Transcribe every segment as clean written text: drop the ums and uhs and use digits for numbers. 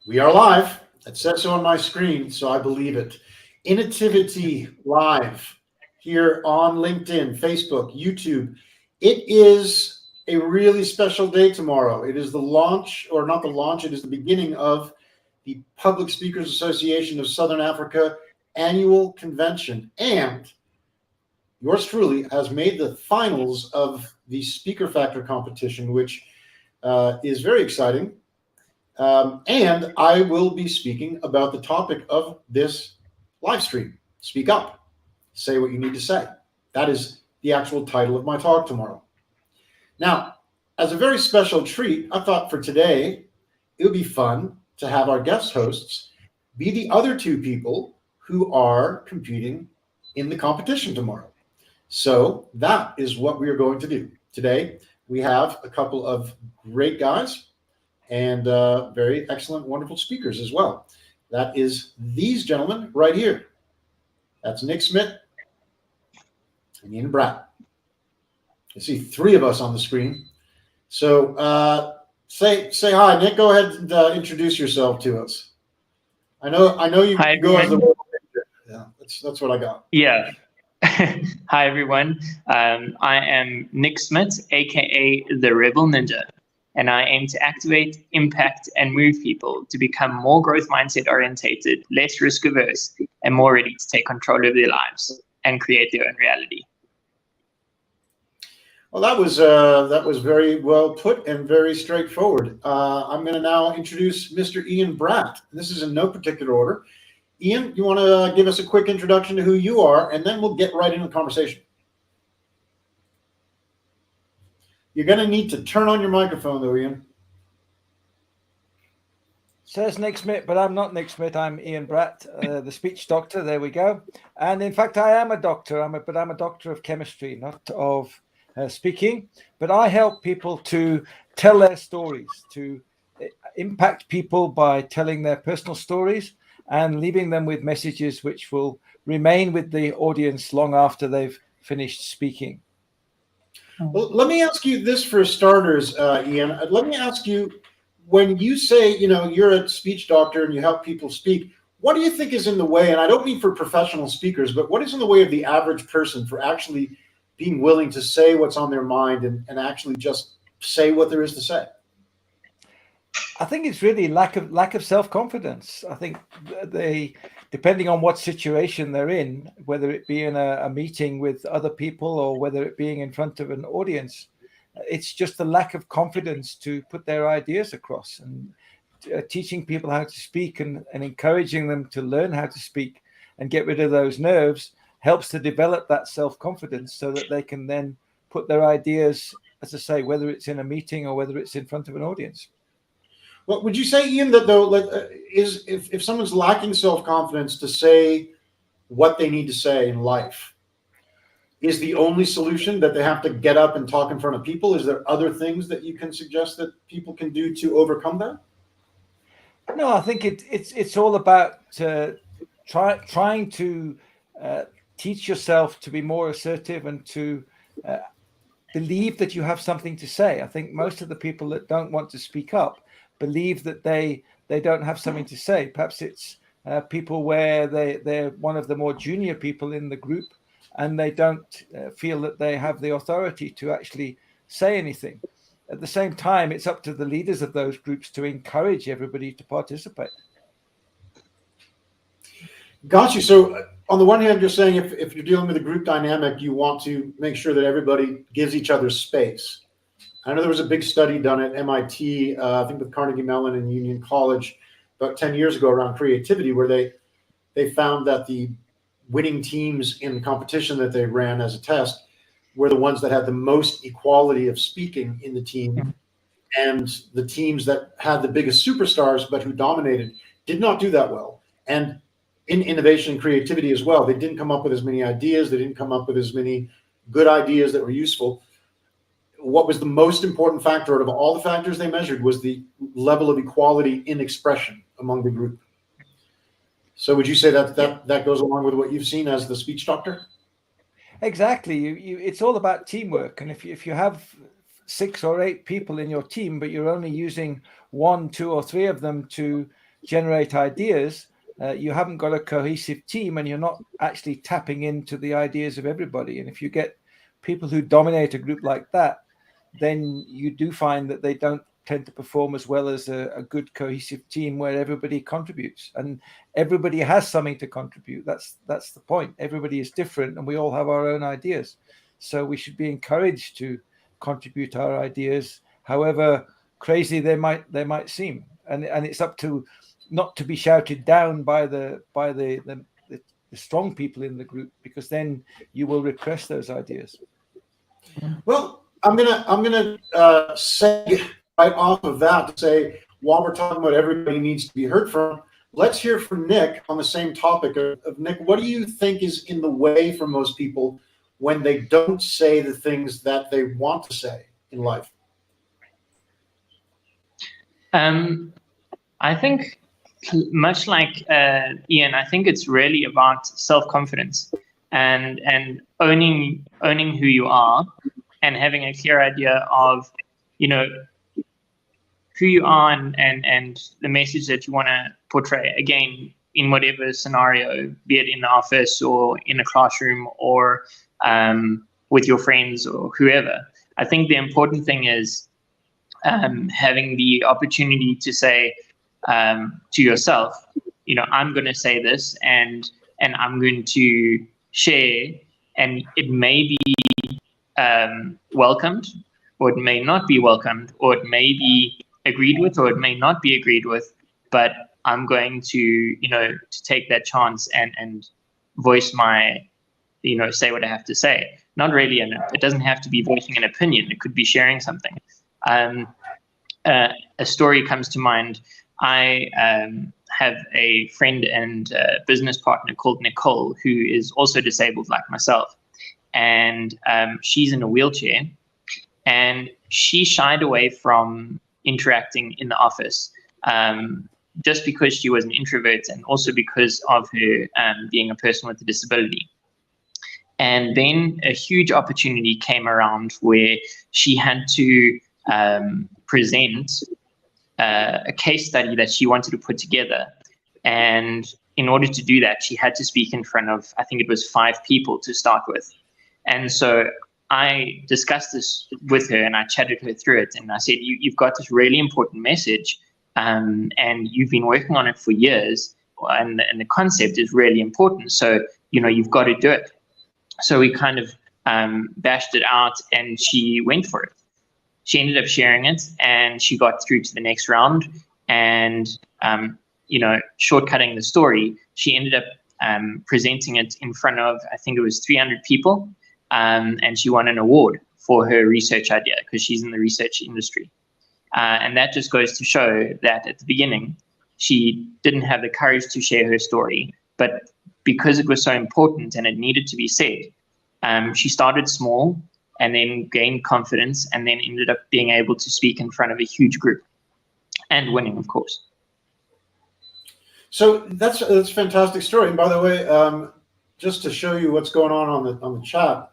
We are live. It says so on my screen, so I believe it. Innotivity live here on LinkedIn, Facebook, YouTube. It is a really special day tomorrow. It is the launch, or not the launch, it is the beginning of the Public Speakers Association of Southern Africa annual convention. And yours truly has made the finals of the Speaker Factor competition, which is very exciting. And I will be speaking about the topic of this live stream. Speak up. Say what you need to say. That is the actual title of my talk tomorrow. Now, as a very special treat, I thought for today, it would be fun to have our guest hosts be the other two people who are competing in the competition tomorrow. So that is what we are going to do. Today, we have a couple of great guys and very excellent, wonderful speakers as well. That is these gentlemen right here. That's Nick Smit and Ian Bratt. I see three of us on the screen. So say hi, Nick. Go ahead and introduce yourself to us. I know you Hi, go as the everyone. yeah. That's what I got. Yeah. Hi, everyone. I am Nick Smit, aka the Rebel Ninja, and I aim to activate, impact, and move people to become more growth mindset orientated, less risk averse, and more ready to take control of their lives and create their own reality. Well, that was very well put and very straightforward. I'm going to now introduce Mr. Ian Bratt. This is in no particular order. Ian, you want to give us a quick introduction to who you are, and then we'll get right into the conversation. You're going to need to turn on your microphone, though, Ian. Says Nick Smit, but I'm not Nick Smit. I'm Ian Bratt, the speech doctor. There we go. And in fact, I am a doctor. But I'm a doctor of chemistry, not of speaking. But I help people to tell their stories, to impact people by telling their personal stories and leaving them with messages which will remain with the audience long after they've finished speaking. Well, let me ask you this for starters, Ian. Let me ask you, when you say, you're a speech doctor and you help people speak, what do you think is in the way, and I don't mean for professional speakers, but what is in the way of the average person for actually being willing to say what's on their mind and actually just say what there is to say? I think it's really lack of self-confidence. I think depending on what situation they're in, whether it be in a meeting with other people or whether it being in front of an audience, it's just the lack of confidence to put their ideas across. And teaching people how to speak and encouraging them to learn how to speak and get rid of those nerves helps to develop that self-confidence so that they can then put their ideas, as I say, whether it's in a meeting or whether it's in front of an audience. Well, would you say, Ian, that though, if someone's lacking self-confidence to say what they need to say in life, is the only solution that they have to get up and talk in front of people? Is there other things that you can suggest that people can do to overcome that? No, I think it's all about trying to teach yourself to be more assertive and to believe that you have something to say. I think most of the people that don't want to speak up believe that they don't have something to say. Perhaps it's people where they're one of the more junior people in the group and they don't feel that they have the authority to actually say anything. At the same time, it's up to the leaders of those groups to encourage everybody to participate. Got you. So on the one hand, you're saying if you're dealing with a group dynamic, you want to make sure that everybody gives each other space. I know there was a big study done at MIT, I think with Carnegie Mellon and Union College about 10 years ago around creativity, where they found that the winning teams in the competition that they ran as a test were the ones that had the most equality of speaking in the team. And the teams that had the biggest superstars but who dominated did not do that well. And in innovation and creativity as well, they didn't come up with as many ideas. They didn't come up with as many good ideas that were useful. What was the most important factor out of all the factors they measured was the level of equality in expression among the group. So would you say that goes along with what you've seen as the speech doctor? Exactly. It's all about teamwork. And if you have 6 or 8 people in your team, but you're only using 1, 2, or 3 of them to generate ideas, you haven't got a cohesive team, and you're not actually tapping into the ideas of everybody. And if you get people who dominate a group like that, then you do find that they don't tend to perform as well as a good cohesive team where everybody contributes and everybody has something to contribute. That's the point. Everybody is different and we all have our own ideas. So we should be encouraged to contribute our ideas, however crazy they might seem. And it's up to not to be shouted down by the strong people in the group, because then you will repress those ideas. Well, I'm gonna say right off of that to say, while we're talking about everybody needs to be heard from, let's hear from Nick on the same topic of Nick. What do you think is in the way for most people when they don't say the things that they want to say in life? I think, much like Ian, I think it's really about self-confidence and owning who you are and having a clear idea of, who you are and the message that you want to portray. Again, in whatever scenario, be it in the office or in a classroom or with your friends or whoever. I think the important thing is having the opportunity to say to yourself, I'm going to say this and I'm going to share, and it may be welcomed, or it may not be welcomed, or it may be agreed with, or it may not be agreed with, but I'm going to, to take that chance and voice my, say what I have to say. Not really, and it doesn't have to be voicing an opinion. It could be sharing something. A story comes to mind. I have a friend and business partner called Nicole, who is also disabled like myself. And she's in a wheelchair, and she shied away from interacting in the office just because she was an introvert, and also because of her being a person with a disability. And then a huge opportunity came around where she had to present a case study that she wanted to put together. And in order to do that, she had to speak in front of, I think it was 5 people to start with. And so I discussed this with her and I chatted her through it. And I said, you've got this really important message and you've been working on it for years. And the concept is really important. So, you've got to do it. So we kind of bashed it out and she went for it. She ended up sharing it and she got through to the next round. And, shortcutting the story, she ended up presenting it in front of, I think it was 300 people. And she won an award for her research idea because she's in the research industry. And that just goes to show that at the beginning, she didn't have the courage to share her story. But because it was so important and it needed to be said, she started small and then gained confidence and then ended up being able to speak in front of a huge group and winning, of course. So that's a fantastic story. And by the way, just to show you what's going on the chat,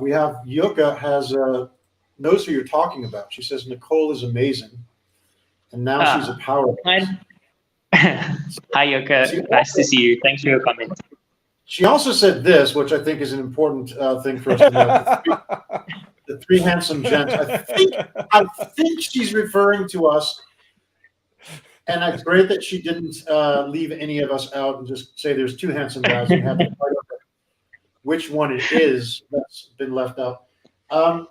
we have Yuka knows who you're talking about. She says Nicole is amazing, and now she's a power. Hi Yuka, nice to see you. Thanks for your comment. She also said this, which I think is an important thing for us to know. The three handsome gents. I think she's referring to us. And it's great that she didn't leave any of us out and just say there's 2 handsome guys and have to fight over which one it is that's been left out.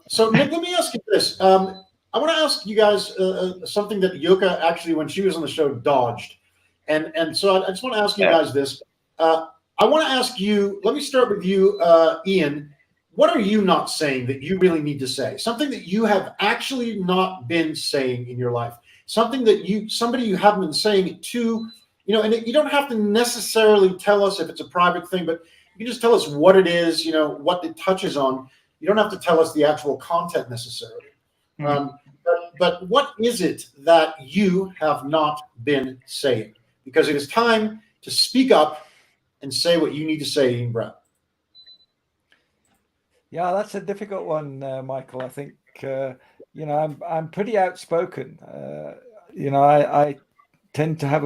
So Nick, let me ask you this. I want to ask you guys something that Yuka actually, when she was on the show, dodged. And so I just want to ask you guys this. I want to ask you, let me start with you, Ian. What are you not saying that you really need to say? Something that you have actually not been saying in your life. Something that somebody you haven't been saying it to, and you don't have to necessarily tell us if it's a private thing, but you can just tell us what it is, what it touches on. You don't have to tell us the actual content necessarily. But what is it that you have not been saying? Because it is time to speak up and say what you need to say, Ian Bratt. Yeah, that's a difficult one, Michael. I think I'm pretty outspoken. I tend to have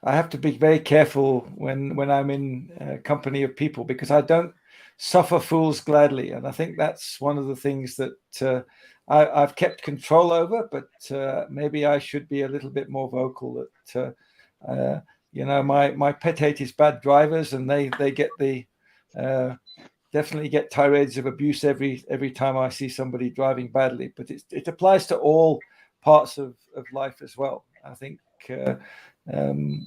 I have to be very careful when I'm in company of people, because I don't suffer fools gladly. And I think that's one of the things that I've kept control over, but maybe I should be a little bit more vocal that, my pet hate is bad drivers, and they get definitely get tirades of abuse every time I see somebody driving badly. But it applies to all parts of life as well. I think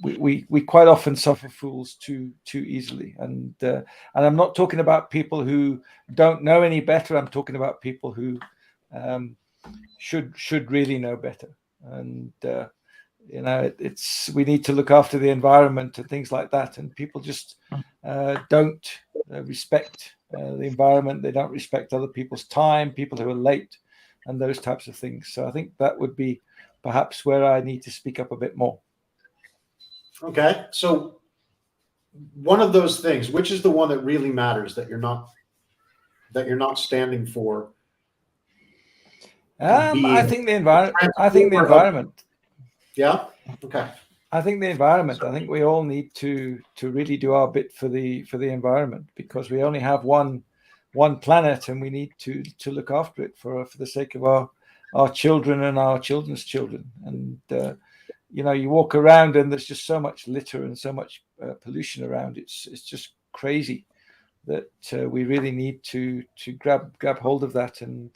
we quite often suffer fools too easily, and I'm not talking about people who don't know any better. I'm talking about people who should really know better. And we need to look after the environment and things like that, and people just don't respect the environment. They don't respect other people's time, people who are late, and those types of things. So I think that would be perhaps where I need to speak up a bit more. Okay, so one of those things, which is the one that really matters, that you're not standing for? I think the environment. Yeah. Okay. I think the environment. I think we all need to really do our bit for the environment, because we only have one planet, and we need to look after it for the sake of our children and our children's children. And you walk around and there's just so much litter and so much pollution around. It's just crazy that we really need to grab hold of that and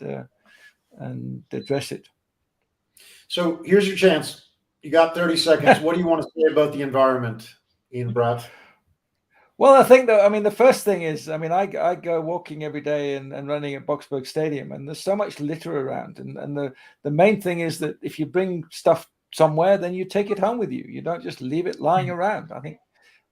address it. So here's your chance. You got 30 seconds. What do you want to say about the environment, Ian Bratt? Well, I think that, the first thing is, I go walking every day and running at Boxburg Stadium, and there's so much litter around. And the main thing is that if you bring stuff somewhere, then you take it home with you. You don't just leave it lying around. I think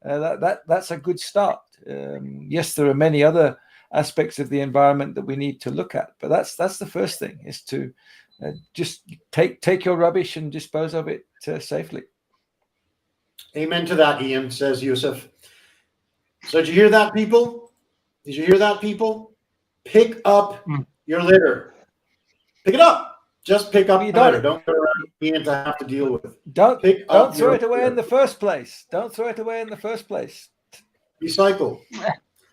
that's a good start. Yes, there are many other aspects of the environment that we need to look at, but that's the first thing, is to just take your rubbish and dispose of it safely. Amen to that, Ian, says Yusuf. So did you hear that, people? Did you hear that, people? Pick up your litter. Pick it up. Just pick up your litter. Don't go around Ian to have to deal with. Don't throw it away in the first place. Don't throw it away in the first place. Recycle.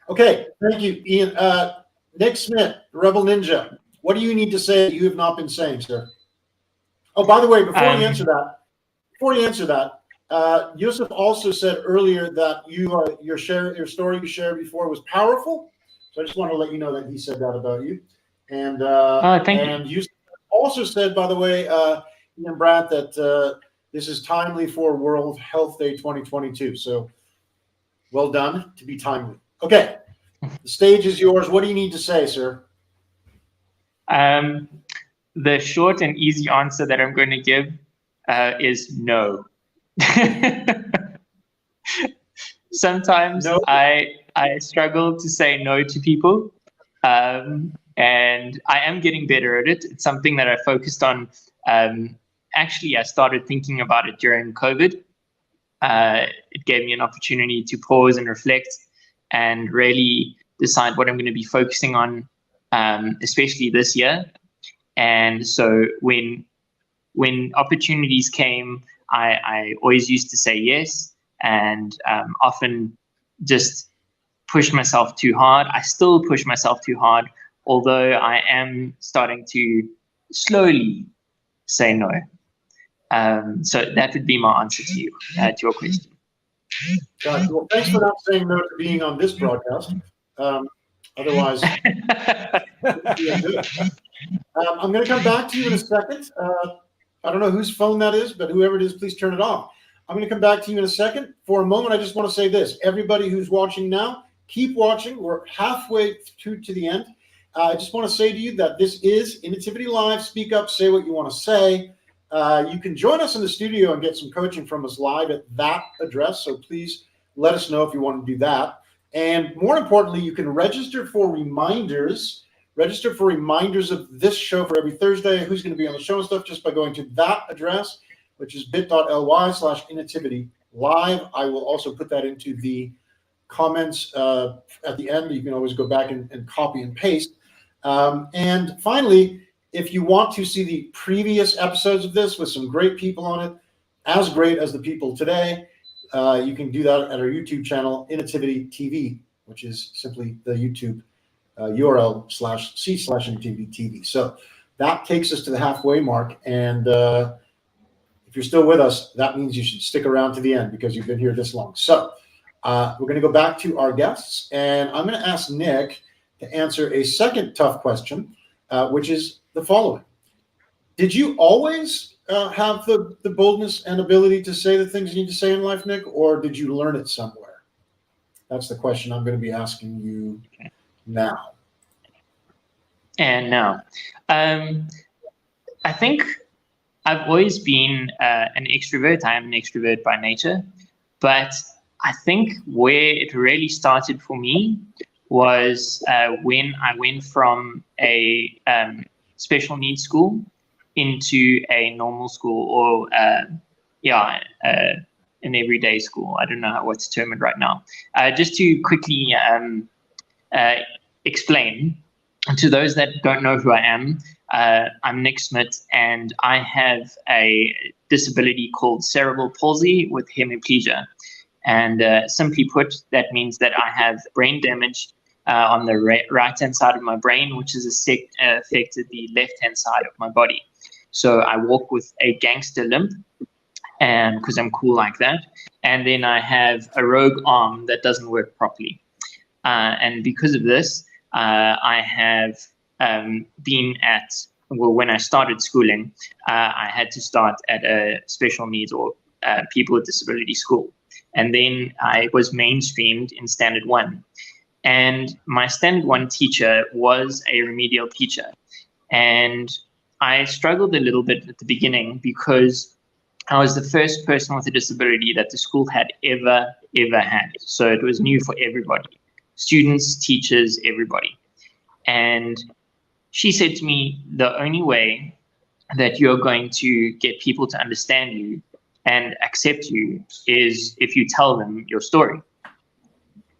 Okay, thank you, Ian. Nick Smit, Rebel Ninja. What do you need to say that you have not been saying, sir? Oh, by the way, before you answer that, Yusuf also said earlier that your story you shared before was powerful. So I just want to let you know that he said that about you. And thank you. Yusuf also said, by the way, Ian Bratt, that this is timely for World Health Day 2022. So well done to be timely. Okay, the stage is yours. What do you need to say, sir? The short and easy answer that I'm going to give is no. Sometimes no. I struggle to say no to people, and I am getting better at it. It's something that I focused on. Actually, I started thinking about it during COVID. It gave me an opportunity to pause and reflect and really decide what I'm going to be focusing on, especially this year. And so when opportunities came, I always used to say yes, and often just push myself too hard. I still push myself too hard, although I am starting to slowly say no. So that would be my answer to you, to your question. Gotcha. Well, thanks for not saying no to being on this broadcast. Otherwise, I'm going to come back to you in a second. I don't know whose phone that is, but whoever it is, please turn it off. I'm going to come back to you in a second. For a moment, I just want to say this. Everybody who's watching now, keep watching. We're halfway through to the end. I just want to say to you that this is Innotivity Live. Speak up, say what you want to say. You can join us in the studio and get some coaching from us live at that address. So please let us know if you want to do that. And more importantly, you can register for reminders. Register for reminders of this show for every Thursday, who's going to be on the show and stuff, just by going to that address, which is bit.ly/Innotivity Live. I will also put that into the comments at the end. You can always go back and copy and paste. And finally, if you want to see the previous episodes of this with some great people on it, as great as the people today, you can do that at our YouTube channel, Innotivity TV, which is simply the YouTube URL/C/Innotivity TV. So that takes us to the halfway mark. And if you're still with us, that means you should stick around to the end because you've been here this long. So we're going to go back to our guests, and I'm going to ask Nick to answer a second tough question, which is the following. Did you always have the boldness and ability to say the things you need to say in life, Nick, or did you learn it somewhere? That's the question I'm going to be asking you now. And now, I think I've always been an extrovert. I am an extrovert by nature, but I think where it really started for me was when I went from a special needs school into a normal school, or an everyday school. I don't know what's termed right now. Just to quickly explain to those that don't know who I am, I'm Nick Smit, and I have a disability called Cerebral Palsy with Hemiplegia. And simply put, that means that I have brain damage on the right-hand side of my brain, which has affected the left-hand side of my body. So I walk with a gangster limp, and because I'm cool like that. And then I have a rogue arm that doesn't work properly. And because of this, I have been at, well, when I started schooling, I had to start at a special needs or people with disability school. And then I was mainstreamed in Standard 1. And my Standard 1 teacher was a remedial teacher. And I struggled a little bit at the beginning because I was the first person with a disability that the school had ever had. So it was new for everybody, students, teachers, everybody. And she said to me, the only way that you're going to get people to understand you and accept you is if you tell them your story.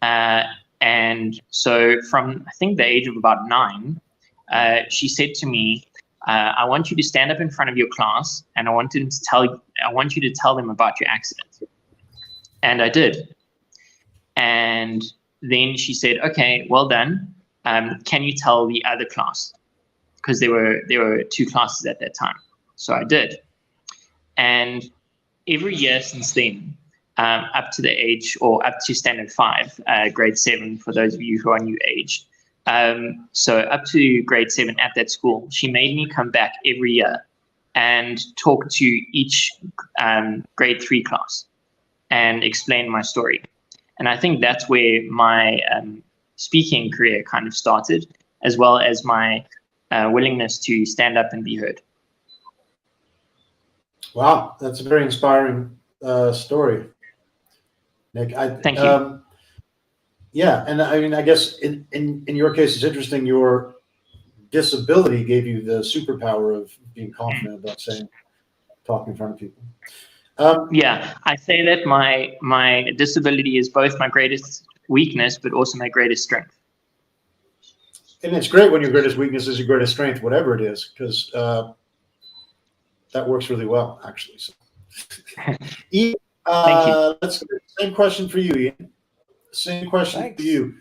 And so from, I think, the age of about 9, she said to me, I want you to stand up in front of your class, and I want you to tell them about your accident. And I did. And then she said, okay, well done. Can you tell the other class? Because there were 2 classes at that time. So I did. And every year since then, up to the age, or up to Standard 5, grade 7, for those of you who are new age. So up to grade 7 at that school, she made me come back every year and talk to each grade 3 class and explain my story. And I think that's where my speaking career kind of started, as well as my willingness to stand up and be heard. Wow, that's a very inspiring story, Nick. Thank you. Yeah, and I mean, I guess in your case, it's interesting. Your disability gave you the superpower of being confident about talking in front of people. Yeah, I say that my disability is both my greatest weakness, but also my greatest strength. And it's great when your greatest weakness is your greatest strength, whatever it is, because that works really well, actually. So, Ian, Thank you. let's same question for you, Ian. Same question Thanks. for you.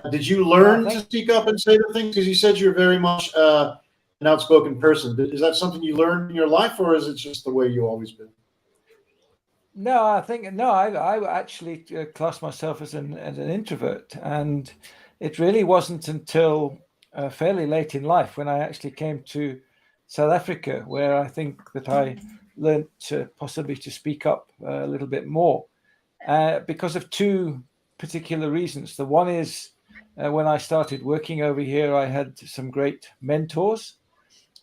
Did you learn to speak up and say the things? Because you said you're very much an outspoken person. Is that something you learned in your life, or is it just the way you always been? No, I actually class myself as an introvert, and it really wasn't until fairly late in life when I actually came to South Africa, where I think that I learned possibly to speak up a little bit more because of 2 particular reasons. The one is when I started working over here, I had some great mentors,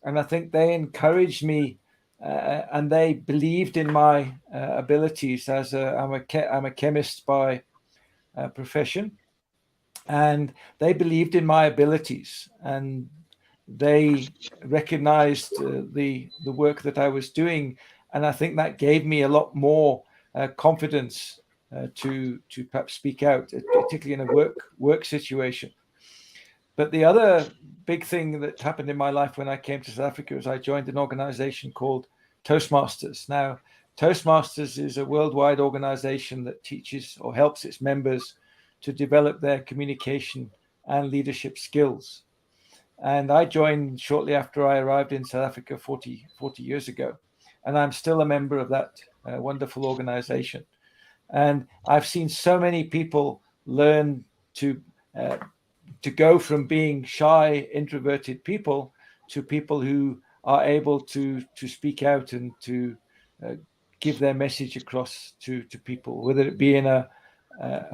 and I think they encouraged me and they believed in my abilities. I'm a chemist by profession, and they believed in my abilities, and they recognized the work that I was doing, and I think that gave me a lot more confidence to perhaps speak out, particularly in a work situation. But the other big thing that happened in my life when I came to South Africa was I joined an organization called Toastmasters. Now, Toastmasters is a worldwide organization that teaches or helps its members to develop their communication and leadership skills. And I joined shortly after I arrived in South Africa 40 years ago. And I'm still a member of that wonderful organization. And I've seen so many people learn to go from being shy, introverted people to people who are able to speak out and to give their message across to people, whether it be in a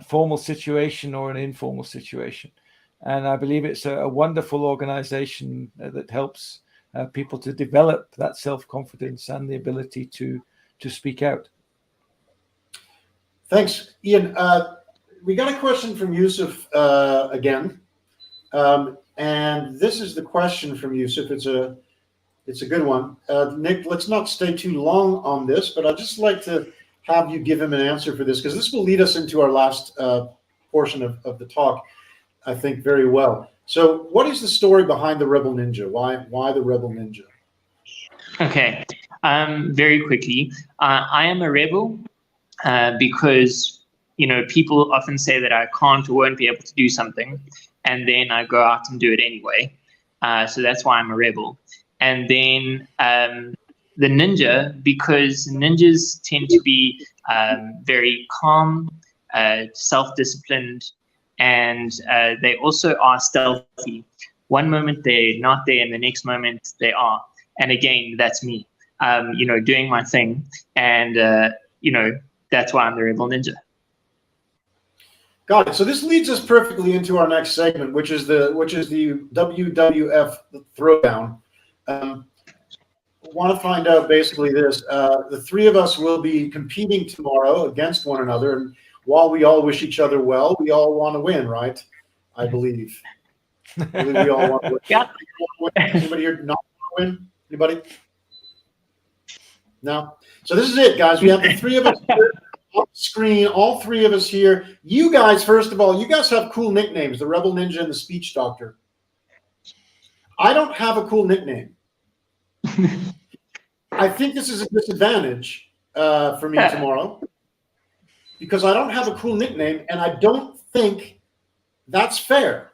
formal situation or an informal situation. And I believe it's a wonderful organization that helps people to develop that self-confidence and the ability to speak out. Thanks, Ian. We got a question from Yusuf again. And this is the question from Yusuf. It's a good one. Nick, let's not stay too long on this, but I'd just like to have you give him an answer for this, because this will lead us into our last portion of the talk, I think, very well. So what is the story behind the Rebel Ninja? Why the Rebel Ninja? Okay, very quickly. I am a rebel because, people often say that I can't or won't be able to do something, and then I go out and do it anyway. So that's why I'm a rebel. And then the ninja, because ninjas tend to be very calm, self-disciplined, and they also are stealthy. One moment they're not there, and the next moment they are. And again, that's me, doing my thing. And, that's why I'm the Rebel Ninja. Got it. So this leads us perfectly into our next segment, which is the WWF Throwdown. Want to find out basically this. The three of us will be competing tomorrow against one another, and while we all wish each other well, we all want to win, right? I believe. We all want to win. Yeah. Anybody here not want to win? Anybody? No? So this is it, guys. We have the three of us here on the screen, all three of us here. You guys, first of all, you guys have cool nicknames, the Rebel Ninja and the Speech Doctor. I don't have a cool nickname. I think this is a disadvantage for me tomorrow, because I don't have a cool nickname, and I don't think that's fair.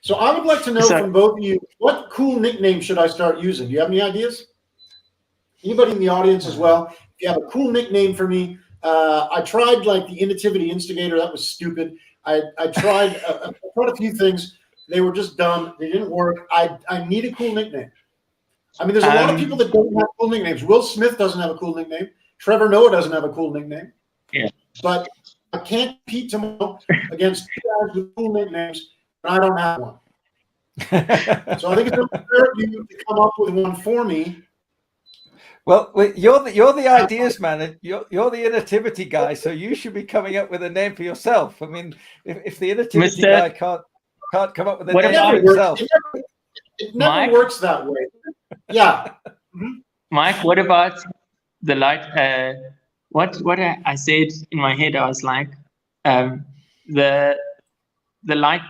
So I would like to know from both of you, what cool nickname should I start using? Do you have any ideas? Anybody in the audience as well? If you have a cool nickname for me, I tried like the Innotivity Instigator. That was stupid. I tried a few things. They were just dumb. They didn't work. I need a cool nickname. I mean, there's a lot of people that don't have cool nicknames. Will Smith doesn't have a cool nickname. Trevor Noah doesn't have a cool nickname. Yeah. But I can't compete tomorrow against guys with cool nicknames, and I don't have one. So I think it's fair of you to come up with one for me. Well, you're the ideas man, and you're the Innotivity guy, so you should be coming up with a name for yourself. I mean, if the Innotivity guy can't come up with a name for himself, it never works that way. Yeah, Mike, what about the light? What I said in my head, I was like, the light,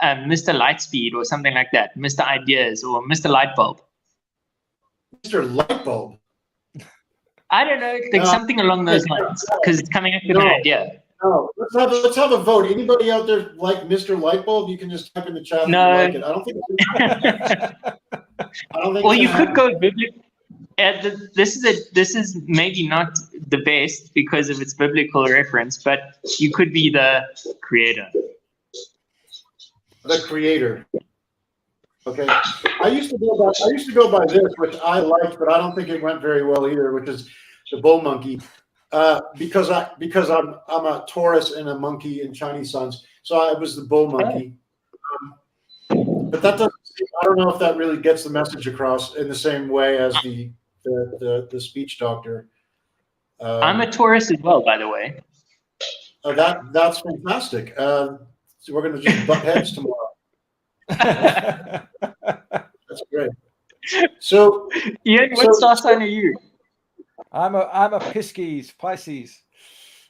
Mr. Lightspeed or something like that, Mr. Ideas or Mr. Lightbulb. Mr. Lightbulb. I don't know, like something along those lines, because it's coming up with an idea. No, let's have a vote. Anybody out there like Mr. Lightbulb? You can just type in the chat. No. If you like it. I don't think. Well, you could go biblical. This is maybe not the best because of its biblical reference, but you could be the creator. The creator. Okay. I used to go by this, which I liked, but I don't think it went very well either, which is the bull monkey. Because I'm a Taurus and a monkey in Chinese signs, so I was the bull monkey. But that doesn't. I don't know if that really gets the message across in the same way as the speech doctor. I'm a Taurus as well, by the way. That's fantastic. So we're going to just butt heads tomorrow. That's great. So, Ian, what star sign are you? I'm a Pisces.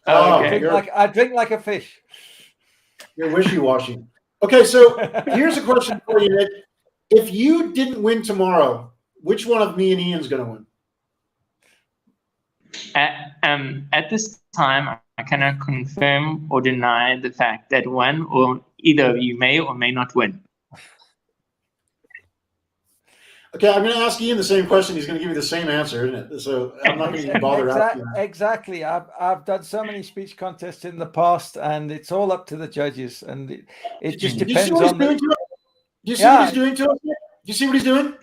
Oh, okay. I drink like a fish. You're wishy-washy. Okay, so here's a question for you, Nick. If you didn't win tomorrow, which one of me and Ian's going to win? At this time, I cannot confirm or deny the fact that one or either of you may or may not win. Okay, I'm going to ask Ian the same question. He's going to give me the same answer, isn't it? So I'm not going to even bother asking that. Exactly. I've done so many speech contests in the past, and it's all up to the judges, and it just depends on the. Do you see what he's doing to us? Do you see what he's doing?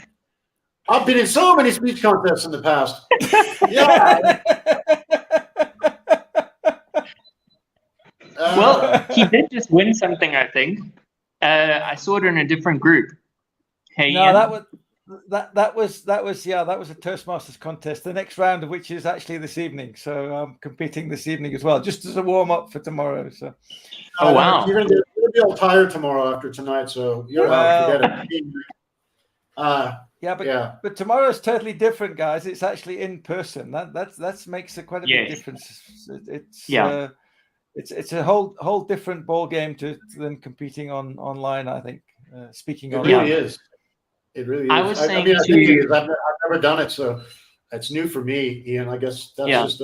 I've been in so many speech contests in the past. Yeah. Well, he did just win something, I think. I saw it in a different group. Hey, no, Ian? that was a Toastmasters contest. The next round of which is actually this evening. So I'm competing this evening as well, just as a warm up for tomorrow. So. Oh wow! You're gonna be all tired tomorrow after tonight, so you're out. Forget it. But tomorrow's totally different, guys. It's actually in person. That makes quite a big difference. It's a whole different ball game than competing online. I think speaking it online. Really is. It really is. I was saying I've never done it, so it's new for me, Ian. I guess that's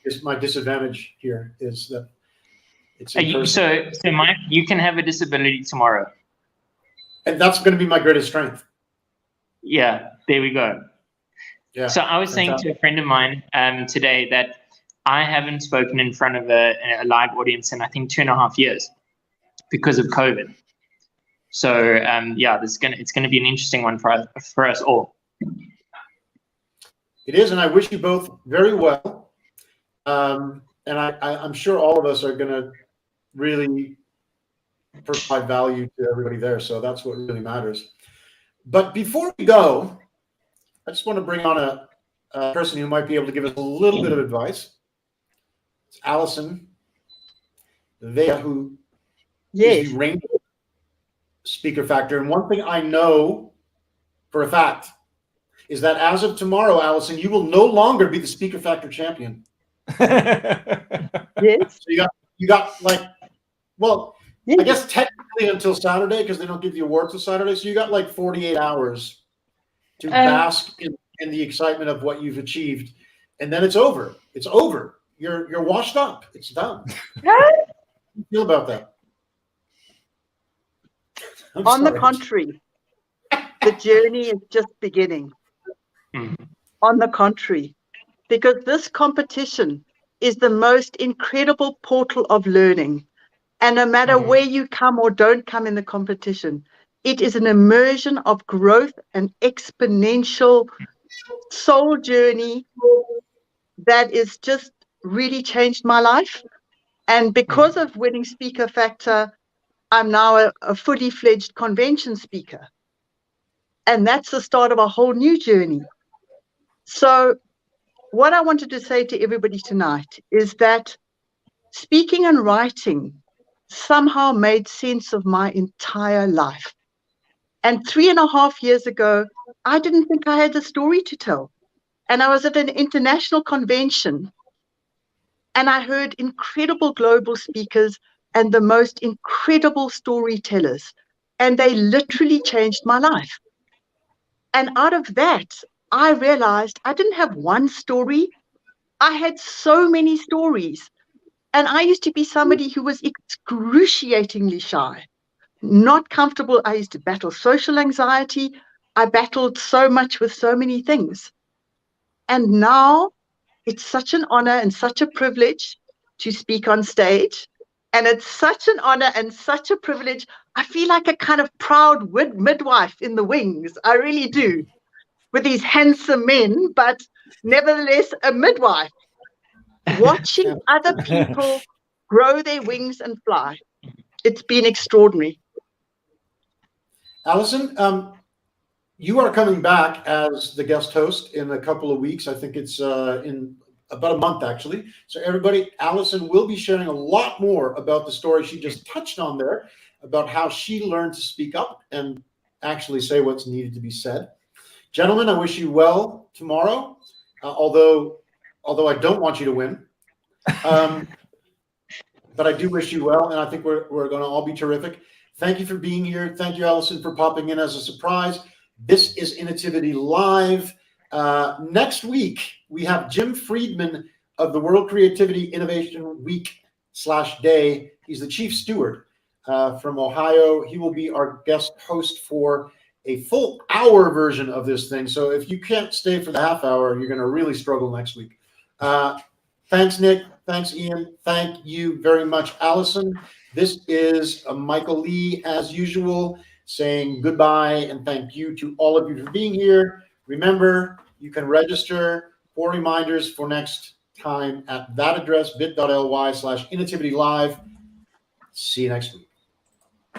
just my disadvantage here is that it's in person. So Mike, you can have a disability tomorrow, and that's going to be my greatest strength. Yeah, there we go. Yeah. So I was saying to a friend of mine today that I haven't spoken in front of a live audience in I think 2.5 years because of COVID. So it's gonna be an interesting one for us all. It is, and I wish you both very well. And I'm sure all of us are going to really provide value to everybody there. So that's what really matters. But before we go, I just want to bring on a person who might be able to give us a little bit of advice. It's Alison Vea, who is the reigning speaker factor. And one thing I know for a fact is that as of tomorrow, Alison, you will no longer be the speaker factor champion. Yes. So you got like, well, I guess technically until Saturday, because they don't give you awards till Saturday. So you got like 48 hours to bask in the excitement of what you've achieved, and then it's over. It's over. You're washed up. It's done. How do you feel about that? On the contrary, the journey is just beginning. On the contrary, because this competition is the most incredible portal of learning. And no matter where you come or don't come in the competition, it is an immersion of growth and exponential soul journey that is just really changed my life. And because of winning Speaker Factor, I'm now a fully fledged convention speaker. And that's the start of a whole new journey. So what I wanted to say to everybody tonight is that speaking and writing somehow made sense of my entire life. And 3.5 years ago, I didn't think I had a story to tell. And I was at an international convention and I heard incredible global speakers and the most incredible storytellers. And they literally changed my life. And out of that, I realized I didn't have one story. I had so many stories. And I used to be somebody who was excruciatingly shy, not comfortable. I used to battle social anxiety. I battled so much with so many things. And now it's such an honor and such a privilege to speak on stage. And it's such an honor and such a privilege. I feel like a kind of proud midwife in the wings. I really do. With these handsome men, but nevertheless a midwife. Watching other people grow their wings and fly. It's been extraordinary. Alison, you are coming back as the guest host in a couple of weeks. I think it's in about a month, actually. So everybody, Alison will be sharing a lot more about the story she just touched on there, about how she learned to speak up and actually say what's needed to be said. Gentlemen, I wish you well tomorrow, although I don't want you to win. But I do wish you well, and I think we're going to all be terrific. Thank you for being here. Thank you, Alison, for popping in as a surprise. This is Innotivity Live. Next week, we have Jim Friedman of the World Creativity Innovation Week / Day. He's the chief steward from Ohio. He will be our guest host for a full hour version of this thing. So if you can't stay for the half hour, you're going to really struggle next week. Thanks, Nick. Thanks, Ian. Thank you very much, Allison. This is Michael Lee, as usual, saying goodbye and thank you to all of you for being here. Remember, you can register for reminders for next time at that address, bit.ly/Innotivity Live. See you next week.